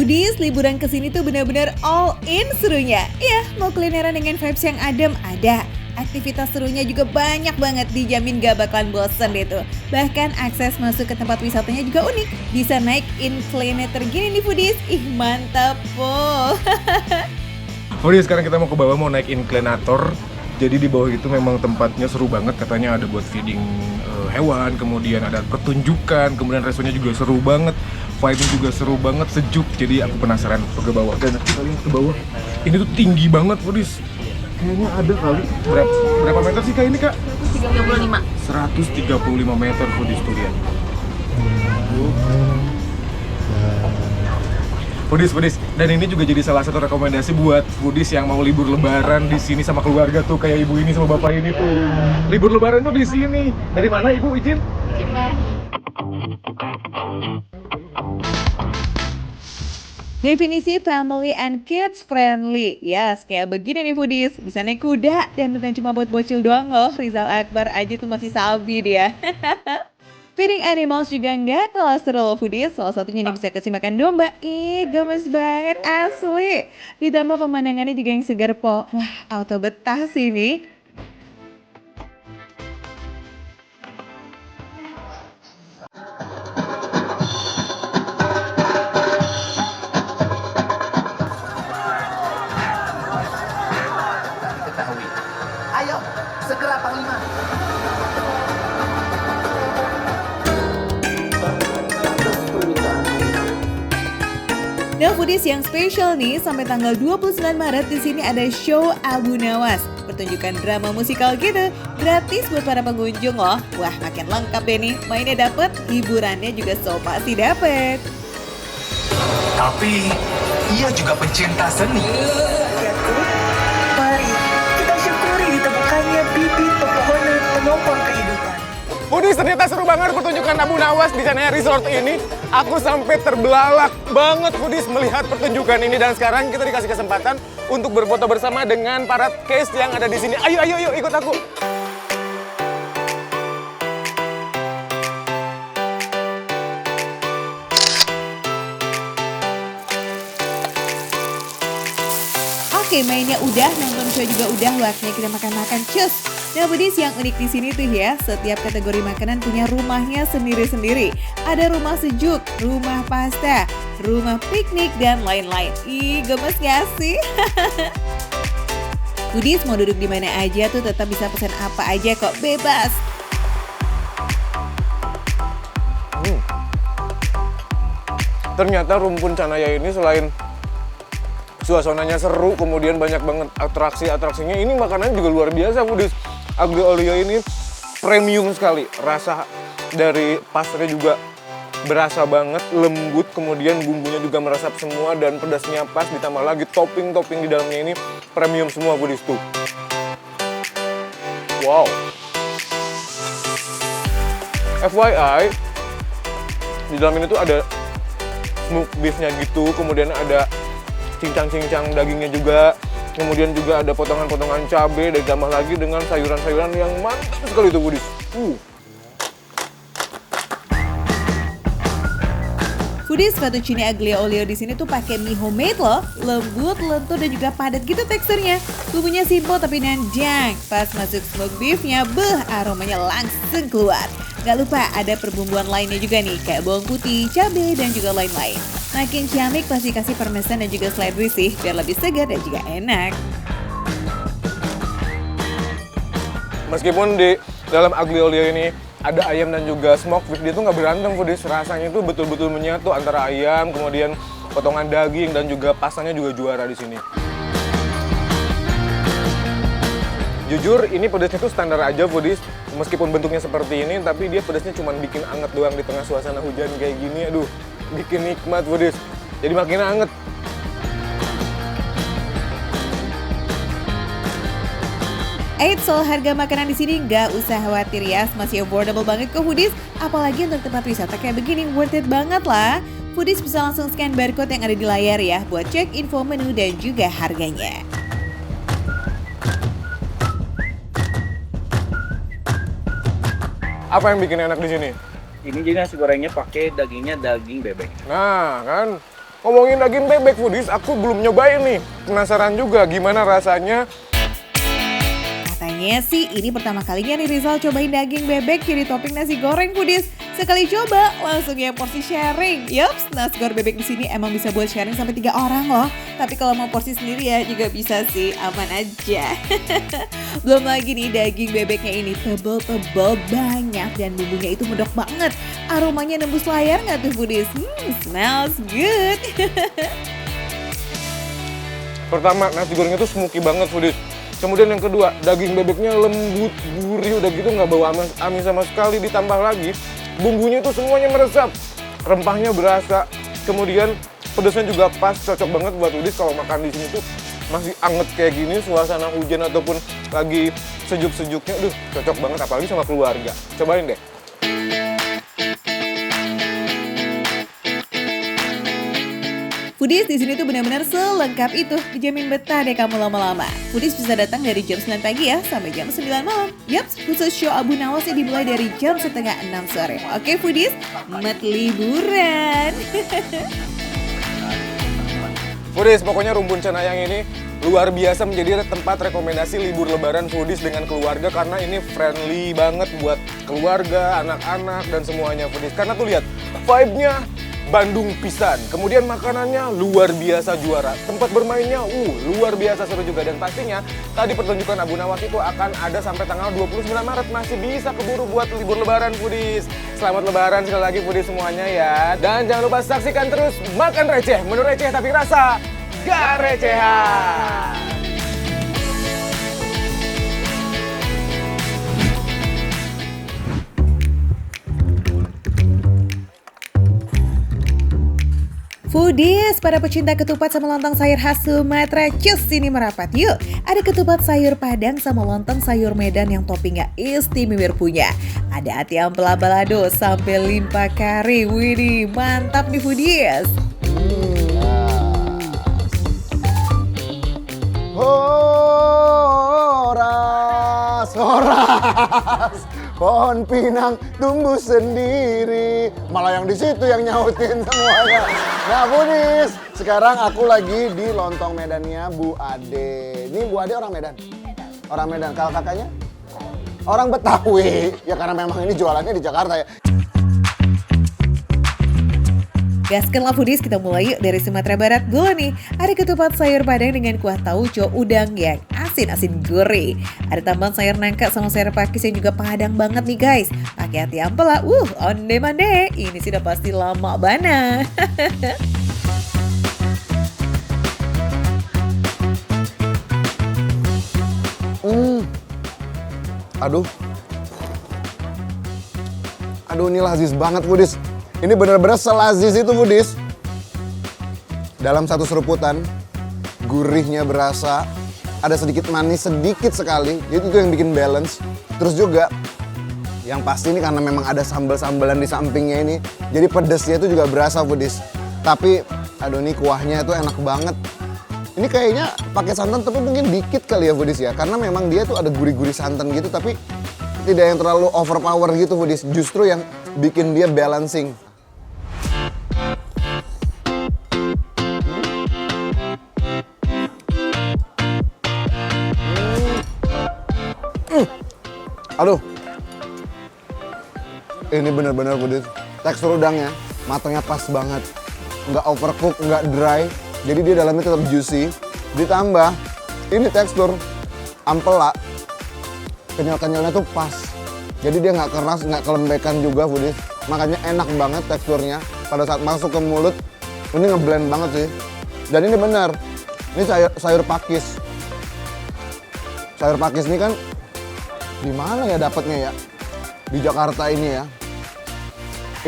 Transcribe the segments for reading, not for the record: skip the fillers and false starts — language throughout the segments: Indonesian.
Foodies, liburan ke sini tuh benar-benar all in serunya. Ya, mau kulineran dengan vibes yang adem ada. Aktivitas serunya juga banyak banget, dijamin gak bakalan bosen deh tuh. Bahkan akses masuk ke tempat wisatanya juga unik. Bisa naik inclinator gini nih Foodies. Ih mantap po. Foodies, sekarang kita mau ke bawah, mau naik inclinator. Jadi di bawah itu memang tempatnya seru banget, katanya ada buat feeding hewan, kemudian ada pertunjukan, kemudian restonya juga seru banget. Vibe-nya juga seru banget, sejuk. Jadi aku penasaran ke bawah. Dan kita lihat ke bawah. Ini tuh tinggi banget, Foodies. Kayaknya ada kali berapa meter sih Kak ini Kak? 135. 135 meter Foodies tuh lihat. Foodies. Dan ini juga jadi salah satu rekomendasi buat Foodies yang mau libur lebaran di sini sama keluarga tuh, kayak ibu ini sama bapak ini tuh. Libur lebaran tuh di sini. Dari mana Ibu izin? Definisi family and kids friendly. Yes, kayak begini nih Foodies. Bisa naik kuda dan bukan cuma buat bocil doang loh. Rizal Akbar aja tuh masih sabi dia. Feeding animals juga nggak kalah seru loh Foodies. Salah satunya nih bisa kasih makan domba. Ih, gemes banget asli. Ditambah pemandangannya juga yang segar po. Wah, auto betah sih nih. Ketahui. Ayo, segera Panglima. Nah Foodies, yang spesial nih sampai tanggal 29 Maret di sini ada show Abu Nawas. Pertunjukan drama musikal gitu, gratis buat para pengunjung loh. Wah makin lengkap deh nih, mainnya dapet, hiburannya juga so pasti dapet. Tapi ia juga pencinta seni. Mari kita syukuri ditemukannya bibit pepohonan penopang kehidupan. Foodies, ternyata seru banget pertunjukan Abu Nawas di Sanaya Resort ini. Aku sampai terbelalak banget Foodies melihat pertunjukan ini, dan sekarang kita dikasih kesempatan untuk berfoto bersama dengan para cast yang ada di sini. Ayo ikut aku. Oke, mainnya udah, nonton show juga udah, waktunya kita makan-makan, cus. Nah Foodies, yang unik di sini tuh ya, setiap kategori makanan punya rumahnya sendiri-sendiri. Ada rumah sejuk, rumah pasta, rumah piknik, dan lain-lain. Ih, gemes gak sih? Foodies mau duduk di mana aja tuh tetap bisa pesan apa aja kok, bebas. Ternyata Rumpun Canaya ini selain suasananya seru, kemudian banyak banget atraksinya, ini makanannya juga luar biasa Foodies. Aglio olio ini premium sekali, rasa dari pasirnya juga berasa banget, lembut, kemudian bumbunya juga meresap semua dan pedasnya pas, ditambah lagi topping-topping di dalamnya ini premium semua Foodies tuh. Wow. FYI, di dalam ini tuh ada smoked beefnya gitu, kemudian ada cincang-cincang dagingnya juga, kemudian juga ada potongan-potongan cabai, dan ditambah lagi dengan sayuran-sayuran yang mantap sekali tuh Foodies. Foodies, fettuccine aglio olio di sini tuh pakai mie homemade loh, lembut, lentur, dan juga padat gitu teksturnya. Bumbunya simple tapi nendang. Pas masuk smoked beefnya, aromanya langsung keluar. Gak lupa ada perbumbuan lainnya juga nih, kayak bawang putih, cabai, dan juga lain-lain. Makin ciamik pasti kasih parmesan dan juga seledri sih, biar lebih segar dan juga enak. Meskipun di dalam aglio olio ini ada ayam dan juga smoked beef, dia tuh nggak berantem Foodies. Rasanya tuh betul-betul menyatu antara ayam, kemudian potongan daging, dan juga pastanya juga juara di sini. Jujur, ini pedasnya tuh standar aja Foodies. Meskipun bentuknya seperti ini, tapi dia pedasnya cuma bikin anget doang di tengah suasana hujan kayak gini. Aduh, bikin nikmat Foodies. Jadi makin anget. Soal harga makanan di sini nggak usah khawatir ya, masih affordable banget kok Foodies. Apalagi untuk tempat wisata kayak begini, worth it banget lah. Foodies bisa langsung scan barcode yang ada di layar ya, buat cek info menu dan juga harganya. Apa yang bikin enak di sini? Ini jadi nasi gorengnya pakai dagingnya daging bebek. Nah, kan. Ngomongin daging bebek foodies, aku belum nyobain nih. Penasaran juga gimana rasanya. Katanya sih ini pertama kalinya nih Rizal cobain daging bebek jadi topping nasi goreng foodies. Sekali coba langsung ya porsi sharing. Yups, nasi goreng bebek di sini emang bisa buat sharing sampai 3 orang loh. Tapi kalau mau porsi sendiri ya juga bisa sih, aman aja. Belum lagi nih daging bebeknya ini tebel-tebel banyak dan bumbunya itu medok banget. Aromanya nembus layar nggak tuh foodies? Smells good. Pertama, nasi gorengnya tuh smoky banget foodies. Kemudian yang kedua, daging bebeknya lembut, gurih, udah gitu nggak bau amis sama sekali. Ditambah lagi, bumbunya itu semuanya meresap. Rempahnya berasa. Kemudian pedasnya juga pas, cocok banget buat foodies kalau makan di sini tuh masih anget kayak gini, suasana hujan ataupun lagi sejuk-sejuknya, cocok banget apalagi sama keluarga. Cobain deh. Foodies di sini tuh benar-benar selengkap itu, dijamin betah deh kamu lama-lama. Foodies bisa datang dari jam 9 pagi ya sampai jam 9 malam. Yaps, khusus show Abu Nawas yang dimulai dari jam setengah 6 sore. Oke Foodies, mat liburan. Foodies, pokoknya Rumbun Cenayang ini luar biasa menjadi tempat rekomendasi libur lebaran foodies dengan keluarga karena ini friendly banget buat keluarga, anak-anak, dan semuanya foodies. Karena tuh lihat, vibe-nya Bandung pisan. Kemudian makanannya luar biasa juara. Tempat bermainnya luar biasa seru juga. Dan pastinya tadi pertunjukan Abu Nawas itu akan ada sampai tanggal 29 Maret. Masih bisa keburu buat libur lebaran foodies. Selamat lebaran sekali lagi foodies semuanya ya. Dan jangan lupa saksikan terus Makan Receh. Menu receh tapi rasa gak recehan. Foodies, para pecinta ketupat sama lontong sayur khas Sumatera, cus sini merapat yuk. Ada ketupat sayur Padang sama lontong sayur Medan yang toppingnya istimewa punya. Ada ati ampela balado sampai limpa kari, widih mantap nih Foodies. Horas, horas, pohon pinang tumbuh sendiri. Malah yang di situ yang nyautin semuanya. Nah Foodies, sekarang aku lagi di lontong Medannya Bu Ade. Ini Bu Ade orang Medan? Orang Medan. Kalau kakaknya? Orang Betawi. Ya karena memang ini jualannya di Jakarta ya. Gaskan lah Foodies, kita mulai yuk dari Sumatera Barat dulu nih. Ada ketupat sayur Padang dengan kuah tauco udang yang asin-asin gurih. Ada tambahan sayur nangka sama sayur pakis yang juga Padang banget nih guys. Pakai ati ampela, onde mande. Ini sih udah pasti lama bana. Aduh ini lazis banget Foodies. Ini bener-bener selazis itu Foodies. Dalam satu seruputan, gurihnya berasa, ada sedikit manis, sedikit sekali. Jadi itu yang bikin balance. Terus juga, yang pasti ini karena memang ada sambal-sambalan di sampingnya ini, jadi pedesnya itu juga berasa Foodies. Tapi, aduh ini kuahnya itu enak banget. Ini kayaknya pakai santan tapi mungkin dikit kali ya Foodies ya. Karena memang dia tuh ada gurih-gurih santan gitu, tapi tidak yang terlalu overpower gitu Foodies. Justru yang bikin dia balancing. Aduh, ini bener-bener Foodies. Tekstur udangnya, matangnya pas banget. Nggak overcook, nggak dry. Jadi dia dalamnya tetap juicy. Ditambah, ini tekstur ampela. Kenyal-kenyalnya tuh pas. Jadi dia nggak keras, nggak kelembekan juga Foodies. Makanya enak banget teksturnya. Pada saat masuk ke mulut, ini ngeblend banget sih. Dan ini bener, ini sayur pakis. Sayur pakis ini kan di mana ya dapatnya ya? Di Jakarta ini ya.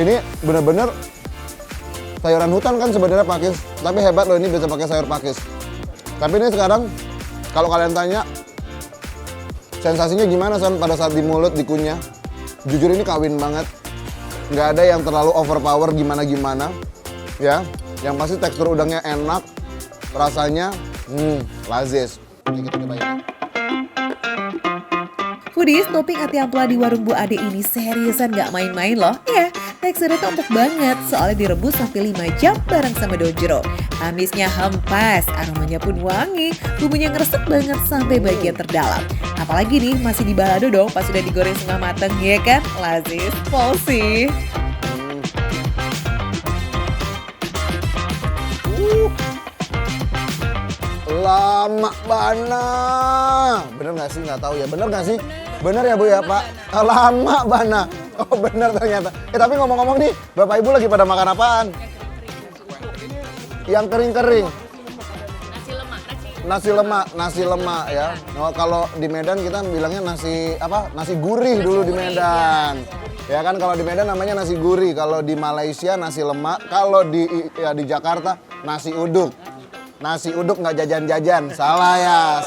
Ini bener-bener sayuran hutan kan sebenarnya pakis, tapi hebat loh ini bisa pakai sayur pakis. Tapi ini sekarang kalau kalian tanya sensasinya gimana San pada saat di mulut dikunyah? Jujur ini kawin banget. Nggak ada yang terlalu overpower gimana-gimana. Ya, yang pasti tekstur udangnya enak, rasanya lazis. Ini kita cobain. Foodies, topping ati ampela di warung Bu Ade ini seriusan gak main-main loh. Ya, teksturnya tuh empuk banget soalnya direbus sampai 5 jam bareng sama daun jeruk. Amisnya hempas, aromanya pun wangi, bumbunya ngeresep banget sampai bagian terdalam. Apalagi nih masih di balado dong pas sudah digoreng setengah mateng, ya kan? Lazis, polsi. Lama bana. Bener nggak sih? Nggak tahu ya. Bener nggak sih? Bener ya Bu ya Pak? Lama bana. Oh bener ternyata. Tapi ngomong-ngomong nih, Bapak Ibu lagi pada makan apaan? Yang kering-kering. Nasi lemak ya. Oh, kalau di Medan kita bilangnya nasi apa? Nasi gurih dulu di Medan. Ya kan kalau di Medan namanya nasi gurih, kalau di Malaysia nasi lemak, kalau di Jakarta nasi uduk. Nasi uduk nggak jajan-jajan, salah ya,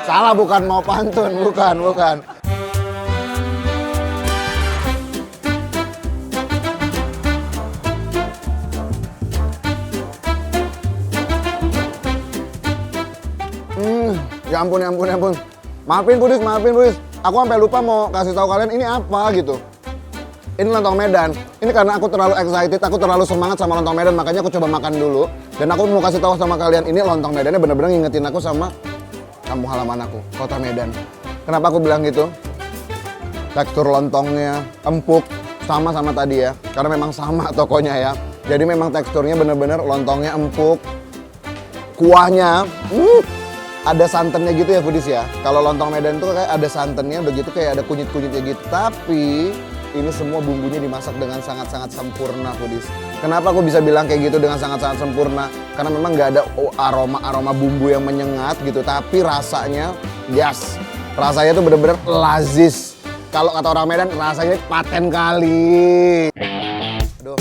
salah bukan mau pantun, bukan. Ya ampun. Maafin Budis. Aku sampai lupa mau kasih tahu kalian ini apa gitu. Ini lontong Medan. Ini karena aku terlalu excited, aku terlalu semangat sama lontong Medan, makanya aku coba makan dulu. Dan aku mau kasih tahu sama kalian, ini lontong Medannya bener-bener ngingetin aku sama kampung halaman aku, kota Medan. Kenapa aku bilang gitu? Tekstur lontongnya empuk, sama tadi ya. Karena memang sama tokonya ya. Jadi memang teksturnya bener-bener lontongnya empuk. Kuahnya, ada santannya gitu ya Budis ya. Kalau lontong Medan tuh kayak ada santannya, begitu kayak ada kunyit-kunyitnya gitu. Tapi ini semua bumbunya dimasak dengan sangat-sangat sempurna Budis. Kenapa aku bisa bilang kayak gitu dengan sangat-sangat sempurna? Karena memang nggak ada aroma bumbu yang menyengat gitu. Tapi rasanya, yes. Rasanya tuh bener-bener lazis. Kalau kata orang Medan, rasanya paten kali. Aduh.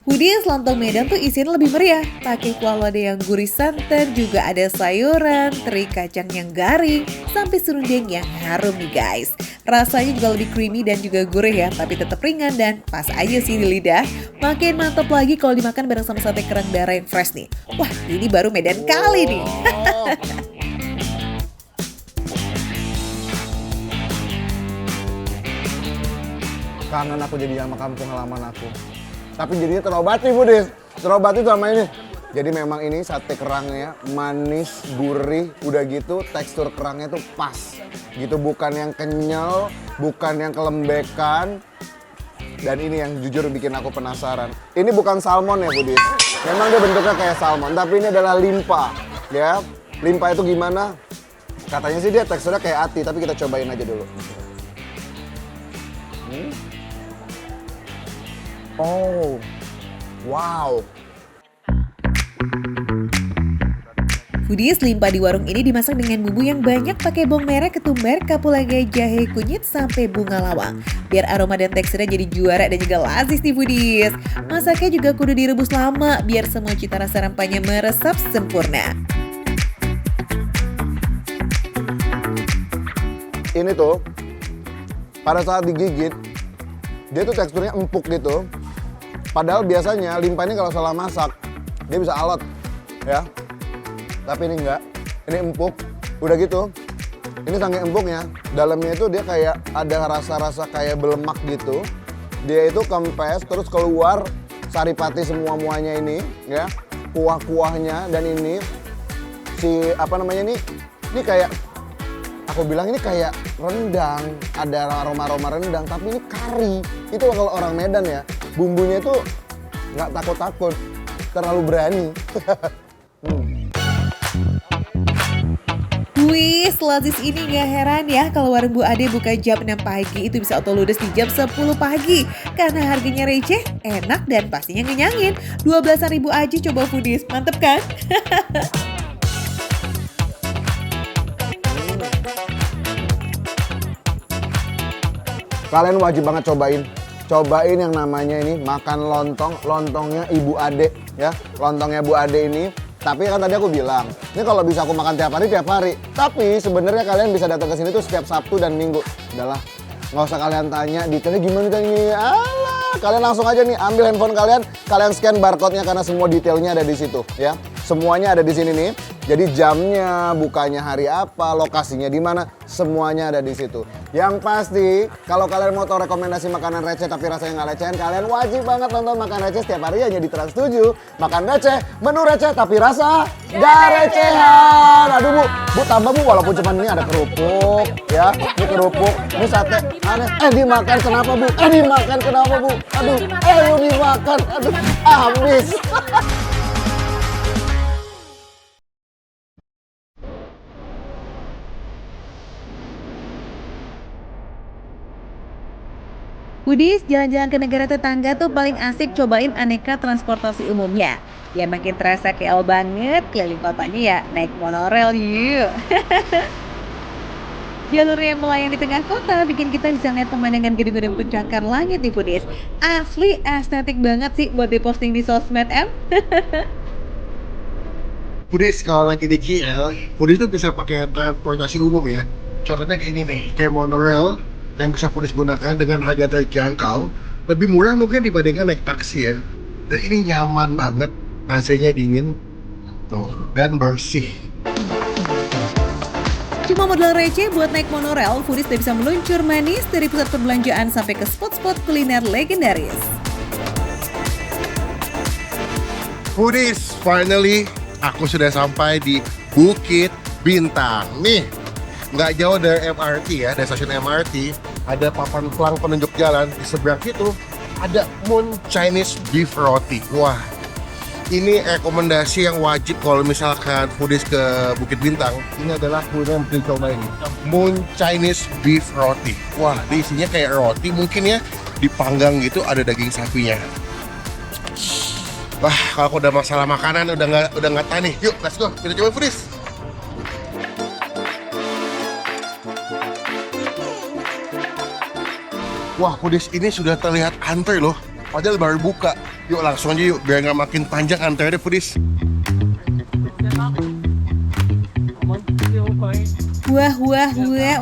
Foodies, lontong Medan tuh isinya lebih meriah. Pakai kuah lodeh yang gurih santan, juga ada sayuran, teri kacang yang garing, sampai serundeng yang harum nih guys. Rasanya juga lebih creamy dan juga gurih ya, tapi tetap ringan dan pas aja sih di lidah. Makin mantap lagi kalau dimakan bareng sama sate kerang darah yang fresh nih. Wah, ini baru Medan kali nih. Kangen aku jadi sama kampung halaman aku. Tapi jadinya terobati Budis. Terobati sama ini. Jadi memang ini sate kerangnya manis, gurih, udah gitu tekstur kerangnya tuh pas. Gitu bukan yang kenyal, bukan yang kelembekan. Dan ini yang jujur bikin aku penasaran. Ini bukan salmon ya Budis. Memang dia bentuknya kayak salmon, tapi ini adalah limpa. Ya, limpa itu gimana? Katanya sih dia teksturnya kayak ati, tapi kita cobain aja dulu. Oh, wow. Foodies, limpa di warung ini dimasak dengan bumbu yang banyak pakai bawang merah, ketumbar, kapulaga, jahe, kunyit, sampai bunga lawang. Biar aroma dan teksturnya jadi juara dan juga lazis nih Foodies. Masaknya juga kudu direbus lama biar semua cita rasa rempahnya meresap sempurna. Ini tuh, pada saat digigit, dia tuh teksturnya empuk gitu. Padahal biasanya limpa ini kalau salah masak, dia bisa alot, ya. Tapi ini enggak, ini empuk. Udah gitu, ini saking empuknya, dalamnya itu dia kayak ada rasa-rasa kayak belemak gitu. Dia itu kempes, terus keluar saripati semua-muanya ini, ya. Kuah-kuahnya, dan ini, ini kayak, aku bilang ini kayak rendang, ada aroma-aroma rendang, tapi ini kari. Itu kalau orang Medan ya, bumbunya itu nggak takut-takut, terlalu berani. Wih, lazis ini gak heran ya kalau warung Bu Ade buka jam 6 pagi itu bisa auto ludes di jam 10 pagi. Karena harganya receh, enak dan pastinya ngenyangin. 12.000 aja coba Foodies, mantep kan? Kalian wajib banget cobain yang namanya ini makan lontongnya Ibu Ade ya. Lontongnya Bu Ade ini. Tapi kan tadi aku bilang, ini kalau bisa aku makan tiap hari. Tapi sebenarnya kalian bisa datang ke sini tuh setiap Sabtu dan Minggu. Udahlah, nggak usah kalian tanya detailnya gimana ini. Alah, kalian langsung aja nih ambil handphone kalian scan barcode-nya karena semua detailnya ada di situ ya. Semuanya ada di sini nih. Jadi jamnya, bukanya hari apa, lokasinya di mana, semuanya ada di situ. Yang pasti, kalau kalian mau tahu rekomendasi makanan receh tapi rasanya nggak recehan, kalian wajib banget nonton Makan Receh setiap hari aja di Trans 7. Makan receh, menu receh tapi rasa nggak recehan. Aduh bu tambah bu, walaupun cuma ini ada kerupuk, ya, ini kerupuk, ini sate, aneh. Dimakan kenapa bu? Dimakan kenapa bu? Aduh, lu dimakan, aduh, habis. Foodies, jalan-jalan ke negara tetangga tuh paling asik cobain aneka transportasi umumnya. Ya makin terasa KL banget, keliling kotanya ya naik monorail yuk. Jalur yang melayang di tengah kota bikin kita bisa lihat pemandangan gedung-gedung pencakar langit nih Foodies. Asli estetik banget sih buat diposting di sosmed em. Foodies kalau lagi di KL, Foodies tuh bisa pakai transportasi umum ya. Contohnya kayak ini nih, kayak monorail yang bisa Foodies gunakan dengan harga terjangkau, lebih murah mungkin dibandingkan naik taksi ya. Dan ini nyaman banget, AC-nya dingin, tuh, dan bersih. Cuma modal receh buat naik monorail, Foodies udah bisa meluncur manis dari pusat perbelanjaan sampai ke spot-spot kuliner legendaris. Foodies, finally aku sudah sampai di Bukit Bintang. Nih, nggak jauh dari MRT ya, dari stasiun MRT, ada papan pelang penunjuk jalan. Di seberang itu ada Moon Chinese Beef Roti. Wah, ini rekomendasi yang wajib kalau misalkan Foodies ke Bukit Bintang. Ini adalah kuliner yang perlu dicobain. Moon Chinese Beef Roti. Wah, di isinya kayak roti mungkin ya, dipanggang gitu, ada daging sapinya. Wah, kalau udah masalah makanan udah nggak tahan nih. Yuk, let's go. Kita coba Foodies. Wah, Foodies ini sudah terlihat antri loh. Padahal baru buka. Yuk langsung aja yuk, biar nggak makin panjang antrinya Foodies. Wah,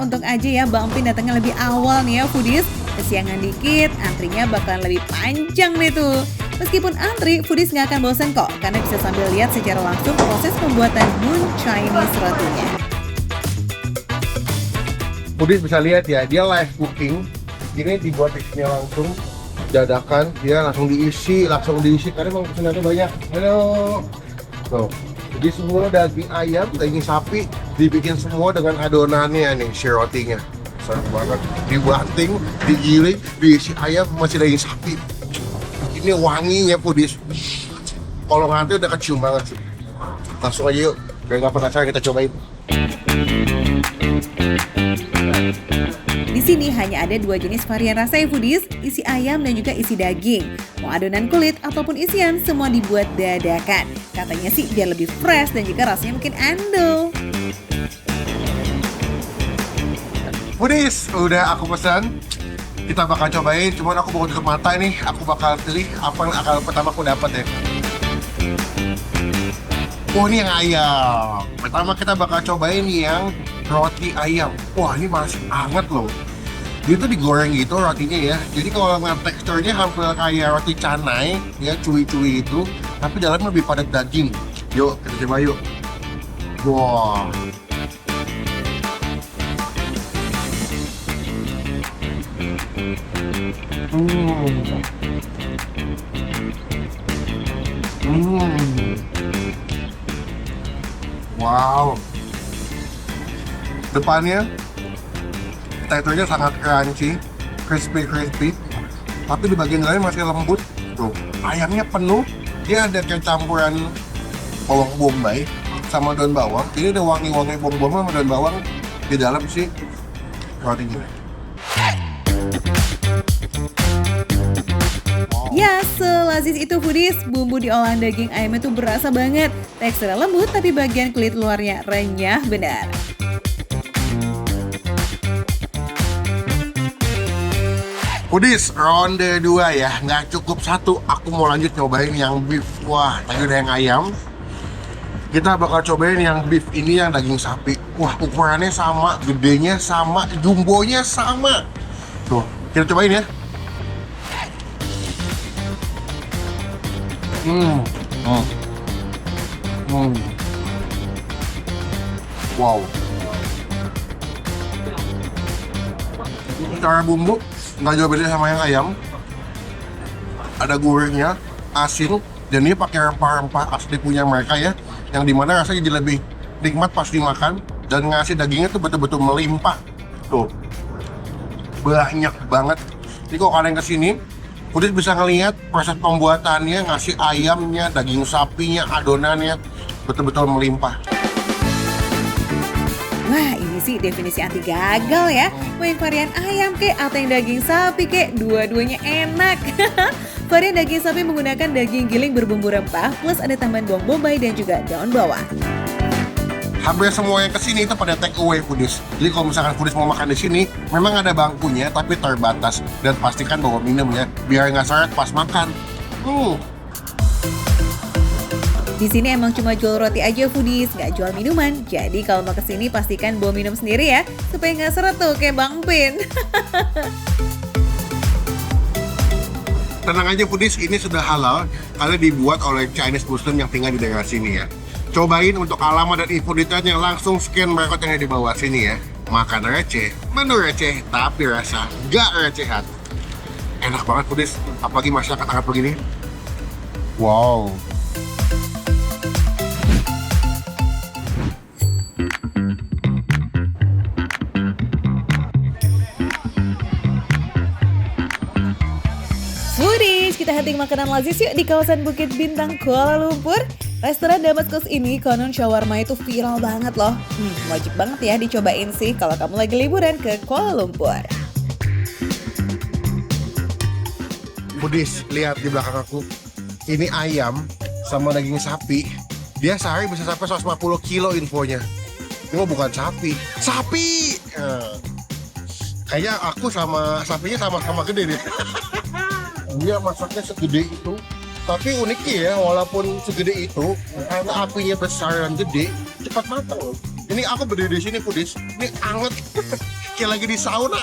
untung aja ya Bang Pin datangnya lebih awal nih ya Foodies. Kesiangan dikit, antrinya bakalan lebih panjang nih tuh. Meskipun antri, Foodies nggak akan bosan kok, karena bisa sambil lihat secara langsung proses pembuatan Moon Chinese rotinya. Foodies bisa lihat ya, dia live cooking. Ini dibuat di sini langsung, dadakan, dia langsung diisi karena memang pesanannya banyak. Halo. Tuh, jadi semua daging ayam, daging sapi dibikin semua dengan adonannya nih, si rotinya. Seru banget, dibanting, digiling, diisi ayam masih daging sapi. Ini wanginya Foodies. Kalau ngantri udah kecium banget sih. Langsung aja yuk, biar nggak penasaran kita cobain. Di sini hanya ada 2 jenis varian rasa ya Foodies, isi ayam dan juga isi daging. Mau adonan kulit ataupun isian, semua dibuat dadakan. Katanya sih biar lebih fresh dan juga rasanya mungkin endul. Foodies, udah aku pesan. Kita bakal cobain, cuman aku bakal tutup mata nih. Aku bakal pilih apa yang akan pertama aku dapat ya. Oh, ini yang ayam. Pertama kita bakal cobain yang roti ayam. Wah, ini masih hangat loh. Dia tuh digoreng gitu rotinya ya. Jadi kalau ngeliat teksturnya hampir kayak roti canai, ya cuy-cuy itu. Tapi dalamnya lebih padat daging. Yuk, kita coba yuk. Wah. Wow. Depannya teksturnya sangat crunchy, crispy. Tapi di bagian dalamnya masih lembut. Tuh, ayamnya penuh. Dia ada kayak campuran bawang bombay sama daun bawang. Ini ada wangi-wangi bawang bombay sama daun bawang di dalam sih rotinya. Ya, selazis itu Foodies, bumbu di olahan daging ayam itu berasa banget. Teksturnya lembut tapi bagian kulit luarnya renyah benar. Foodies, ronde 2 ya, nggak cukup 1. Aku mau lanjut nyobain yang beef. Wah, tadi udah yang ayam. Kita bakal cobain yang beef ini yang daging sapi. Wah, ukurannya sama, gedenya sama, jumbonya sama. Tuh, kita cobain ya. Wow. Secara bumbu nggak jauh beda sama yang ayam. Ada gurihnya, asin, dan ini pakai rempah-rempah asli punya mereka ya, yang dimana rasanya jadi lebih nikmat pas dimakan, dan ngasih dagingnya tuh betul-betul melimpah. Tuh, banyak banget. Jadi kalau kalian kesini, Foodies bisa ngelihat proses pembuatannya, ngasih ayamnya, daging sapinya, adonannya, betul-betul melimpah. Wah, ini sih definisi anti gagal ya. Mau yang varian ayam kek atau yang daging sapi kek, dua-duanya enak. Varian daging sapi menggunakan daging giling berbumbu rempah, plus ada tambahan bawang bombay dan juga daun bawang. Hampir semua yang kesini itu pada take away Foodies. Jadi kalau misalkan Foodies mau makan di sini, memang ada bangkunya tapi terbatas, dan pastikan bawa minum ya, biar nggak seret pas makan. Di sini emang cuma jual roti aja Foodies, nggak jual minuman. Jadi kalau mau kesini pastikan bawa minum sendiri ya, supaya nggak seret tuh kayak Bang Pin. Tenang aja Foodies, ini sudah halal karena dibuat oleh Chinese Muslim yang tinggal di daerah sini ya. Cobain untuk alamat dan info detailnya, langsung scan barcode yang ada di bawah sini ya. Makan receh, menu receh, tapi rasa gak recehan. Enak banget Foodies, apalagi masyarakat hangat begini. Wow. Foodies, kita hunting makanan lazis yuk di kawasan Bukit Bintang, Kuala Lumpur. Restoran Damaskus ini konon shawarma itu viral banget loh. Wajib banget ya dicobain sih kalau kamu lagi liburan ke Kuala Lumpur. Foodies, lihat di belakang aku. Ini ayam sama daging sapi. Dia sehari bisa sampai 150 kilo infonya. Ini mah bukan sapi. Sapi! Kayaknya aku sama sapinya sama-sama gede deh. Dia masaknya segede itu. Tapi uniknya ya, walaupun segede itu, karena apinya besar dan gede, cepat matang. Ini aku berdiri di sini Foodies. Ini anget. Kayak lagi di sauna.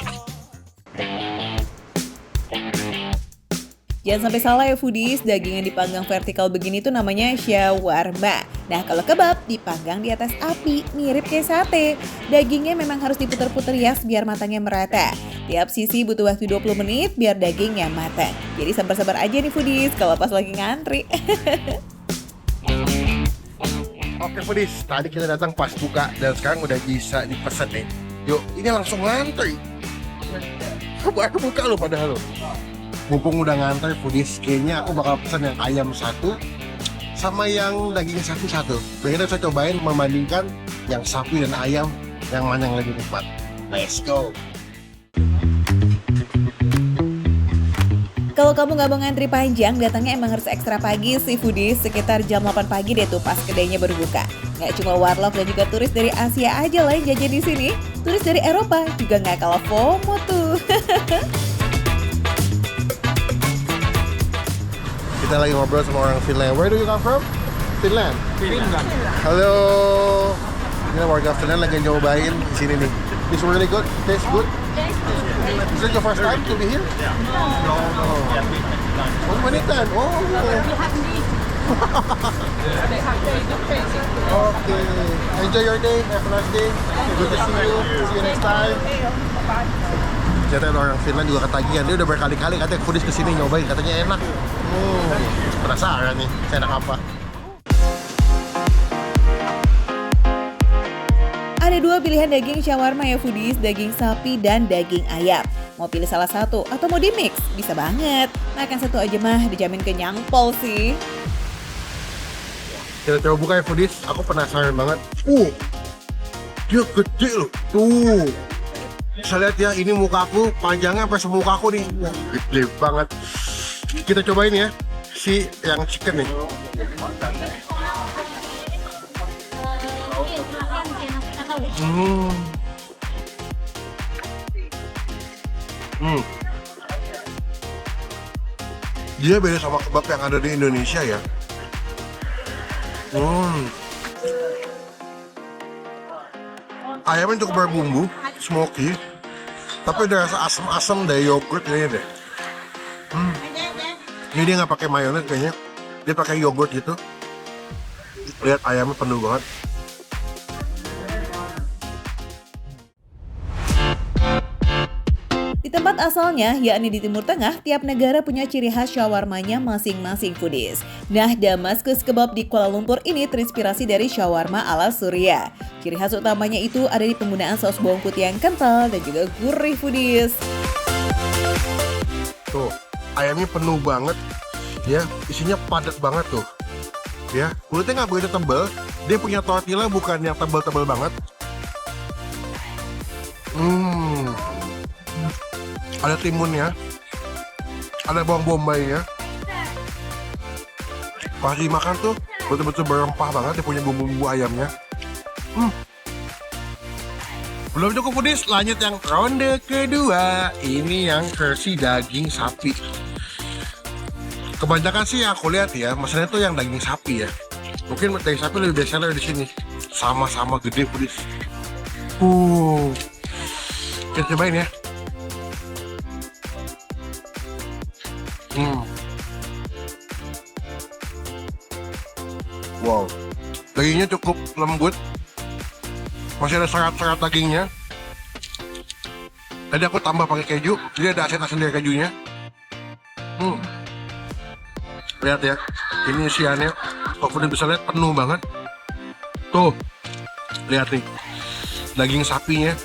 Jangan sampai salah ya Foodies, daging yang dipanggang vertikal begini tuh namanya shawarma. Nah kalau kebab dipanggang di atas api, mirip kayak sate. Dagingnya memang harus diputer-puter ya biar matangnya merata. Tiap sisi butuh waktu 20 menit biar dagingnya matang. Jadi sabar-sabar aja nih Foodies kalau pas lagi ngantri. Oke Foodies, tadi kita datang pas buka dan sekarang udah bisa dipesan nih. Yuk, ini langsung ngantri. Baru buka lo padahal lo. Mumpung udah ngantri Foodies, kayaknya aku bakal pesan yang ayam satu sama yang daging sapi satu. Biar kita cobain membandingkan yang sapi dan ayam, yang mana yang lebih nikmat. Let's go! Kalau kamu nggak mau ngantri panjang, datangnya emang harus ekstra pagi sih Foodies. Sekitar jam 8 pagi deh tuh pas kedainya baru buka. Nggak cuma warlock dan juga turis dari Asia aja lah yang jajan di sini. Turis dari Eropa juga nggak kalah FOMO tuh. Kita lagi ngobrol sama orang Finland. Where do you come from? Finland? Finland. Halo. Ini warga Finland lagi nyobain di sini nih. It's really good. Tastes good. Is it your first time to be here? No. Oh, many time. Oh. Okay. Enjoy your day. Have a nice day. Good to see you. See you next time. Ternyata orang Finland juga ketagihan. Dia udah berkali-kali katanya Foodies kesini nyobain, katanya enak. Penasaran nih, enak apa? Ada dua pilihan daging shawarma ya Foodies, daging sapi dan daging ayam. Mau pilih salah satu atau mau di-mix? Bisa banget. Makan satu aja mah dijamin kenyang pol sih. Kita coba buka ya Foodies, aku penasaran banget. Dia gede loh. Tuh. Bisa lihat ya, ini muka aku panjangnya sampai semuka aku nih. Gede banget. Kita cobain ya, si yang chicken nih. Dia beda sama kebab yang ada di Indonesia ya. Ayamnya cukup berbumbu, smoky, tapi ada rasa asam-asam dari yogurt kayaknya deh. Ini dia nggak pakai mayones kayaknya, dia pakai yogurt gitu. Lihat ayamnya penuh banget. tempat asalnya, yakni di Timur Tengah, tiap negara punya ciri khas shawarmanya masing-masing foodies. Nah, Damascus Kebab di Kuala Lumpur ini terinspirasi dari shawarma ala Suriah. Ciri khas utamanya itu ada di penggunaan saus bawang putih yang kental dan juga gurih foodies. Tuh, ayamnya penuh banget, ya, isinya padat banget tuh. Ya, kulitnya nggak begitu tebal, dia punya tortilla bukan yang tebal-tebal banget. Ada timunnya, ada bawang bombay ya. Pas dimakan tuh betul-betul berempah banget, dia punya bumbu-bumbu ayamnya. Belum cukup foodies, lanjut yang ronde kedua. Ini yang versi daging sapi. Kebanyakan sih yang aku lihat ya, maksudnya tuh yang daging sapi ya. Mungkin daging sapi lebih best seller di sini. Sama-sama gede foodies. Kita cobain ya. Wow, dagingnya cukup lembut, masih ada serat-serat dagingnya. Tadi aku tambah pakai keju, jadi ada asin-asin dari kejunya. Lihat ya, ini isiannya, kalau kalian bisa lihat penuh banget. Tuh, lihat nih, daging sapinya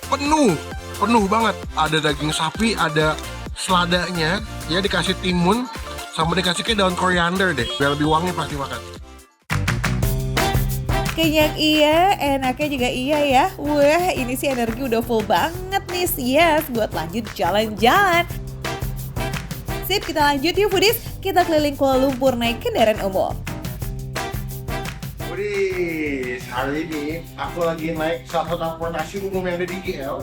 penuh banget. Ada daging sapi, ada seladanya, ya dikasih timun, sama dikasih kayak daun koriander deh, biar lebih wangi pas dimakan. Kenyang iya, enaknya juga iya ya. Wah, ini sih energi udah full banget nih, yes, buat lanjut jalan-jalan. Sip, kita lanjut yuk foodies. Kita keliling Kuala Lumpur naik kendaraan umum. Foodies, hari ini aku lagi naik salah satu transportasi umum yang ada di KL.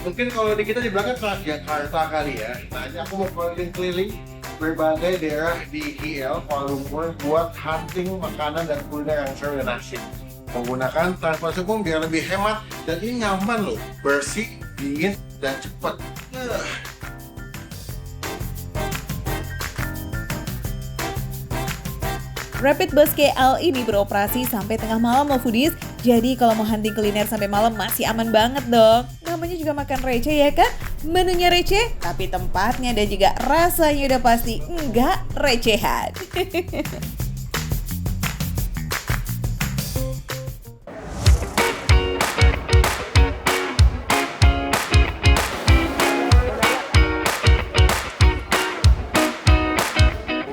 Mungkin kalau di kita di belakang Transjakarta kali ya. Nah, ini aku mau keliling berbagai daerah di KL, Kuala Lumpur buat hunting makanan dan kuliner yang seru dan asik. Menggunakan transportasi umum biar lebih hemat dan ini nyaman loh, bersih, dingin, dan cepat. Rapid Bus KL ini beroperasi sampai tengah malam loh foodies. Jadi kalau mau hunting kuliner sampai malam masih aman banget dong. Namanya juga makan receh ya kan? Menunya receh, tapi tempatnya dan juga rasanya udah pasti enggak recehan.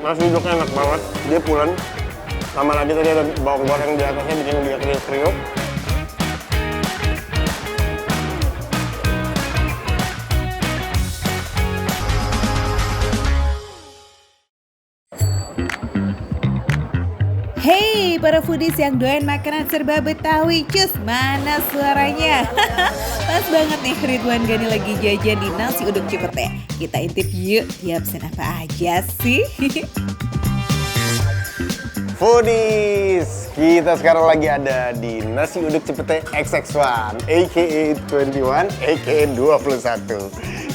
Nasi uduknya enak banget, dia pulen. Sama lagi tadi ada bawang goreng di atasnya bikin dia kriuk-kriuk. Hey, para foodies yang doyan makanan serba Betawi, cus, mana suaranya? Pas banget nih, Ridwan Ghani lagi jajan di nasi uduk Cipete. Kita intip yuk, dia pesen apa aja sih? Foodies, kita sekarang lagi ada di nasi uduk Cipete XX1, aka 21, aka 21.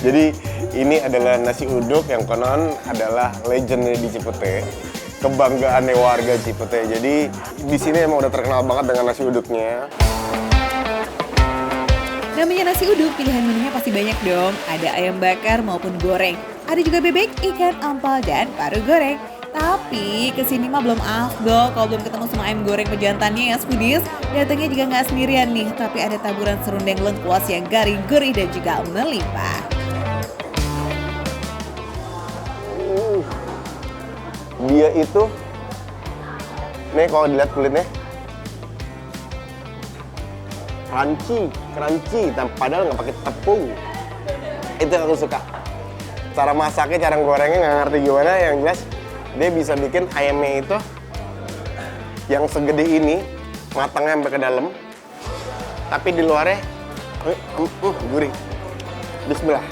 Jadi ini adalah nasi uduk yang konon adalah legendnya di Cipete. Kebanggaannya warga Cipete. Jadi di sini emang udah terkenal banget dengan nasi uduknya. Namanya nasi uduk, pilihan menunya pasti banyak dong. Ada ayam bakar maupun goreng. Ada juga bebek, ikan, ampal, dan paru goreng. Tapi kesini mah belum afdol kalau belum ketemu sama ayam goreng pejantannya ya foodies. Datangnya juga nggak sendirian nih, tapi ada taburan serundeng lengkuas yang garing, gurih, dan juga melimpah. Dia itu, nih kalau dilihat kulitnya, crunchy, padahal nggak pakai tepung. Itu yang aku suka. Cara masaknya, cara gorengnya nggak ngerti gimana, yang jelas dia bisa bikin ayamnya itu yang segede ini, matangnya sampai ke dalam, tapi di luarnya gurih. Bismillah.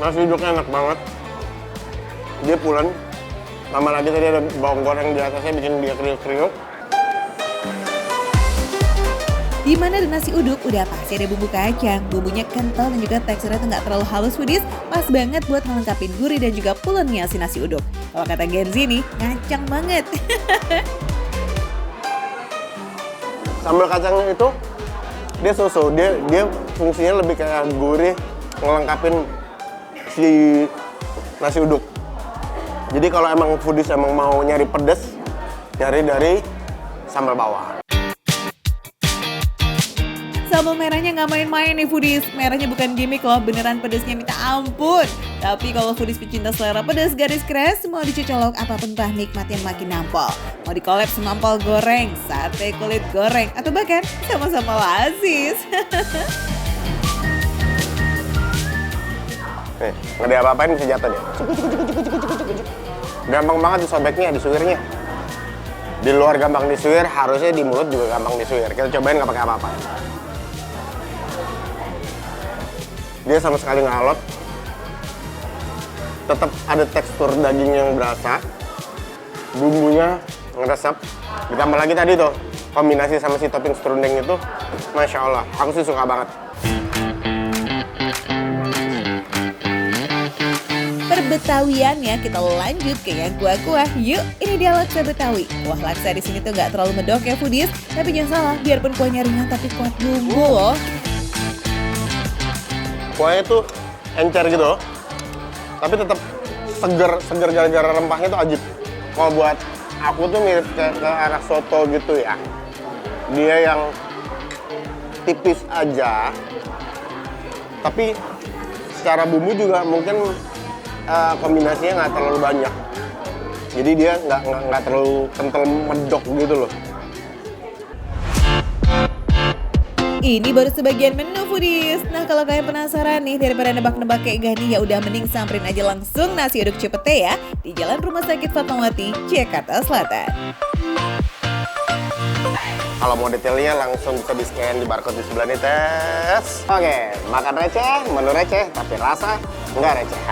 Nasi uduknya enak banget, dia pulen. Tambah lagi tadi ada bawang goreng di atasnya bikin dia kriuk-kriuk. Dimana di nasi uduk udah pasti ada bumbu kacang, bumbunya kental dan juga teksturnya tuh nggak terlalu halus foodies, pas banget buat melengkapi gurih dan juga pulennya si nasi uduk. Kalau kata Gen Z nih, ngacang banget. Sambal kacangnya itu dia so-so, dia fungsinya lebih kayak gurih, ngelengkapin si nasi uduk. Jadi kalau emang foodies emang mau nyari pedes, nyari dari sambal bawang. Sambal merahnya nggak main-main nih foodies. Merahnya bukan gimmick loh, beneran pedesnya minta ampun. Tapi kalau foodies pecinta selera pedas garis keras, mau dicocolok apapun bah nikmat yang makin nampol. Mau dikolab sama empal goreng, sate kulit goreng, atau bahkan sama-sama lasis. Nih, nggak diapa-apain bisa jatuh deh. Gampang banget disobeknya, disuirnya. Di luar gampang disuir, harusnya di mulut juga gampang disuir. Kita cobain nggak pakai apa-apa. Dia sama sekali nggak alot. Tetap ada tekstur daging yang berasa. Bumbunya ngeresep. Ditambah lagi tadi tuh, kombinasi sama si topping serundeng itu, Masya Allah, aku sih suka banget. Perbetawian ya, kita lanjut ke yang kuah-kuah. Yuk, ini dia laksa Betawi. Kuah laksa di sini tuh nggak terlalu medok ya foodies, tapi jangan salah, biarpun kuahnya ringan tapi kuat bumbu loh. Kuahnya tuh encer gitu loh, tapi tetap seger gara-gara rempahnya tuh ajib. Kalau buat aku tuh mirip ke arah soto gitu ya. Dia yang tipis aja, tapi secara bumbu juga mungkin kombinasinya nggak terlalu banyak. Jadi dia nggak terlalu kental medok gitu loh. Ini baru sebagian menu foodies. Nah kalau kalian penasaran nih daripada nebak-nebak kayak gini, ya udah mending samperin aja langsung nasi uduk Cipete ya di Jalan Rumah Sakit Fatmawati, Jakarta Selatan. Kalau mau detailnya langsung bisa di-scan di barcode di sebelah ini, tes. Oke, makan receh, menu receh, tapi rasa nggak receh.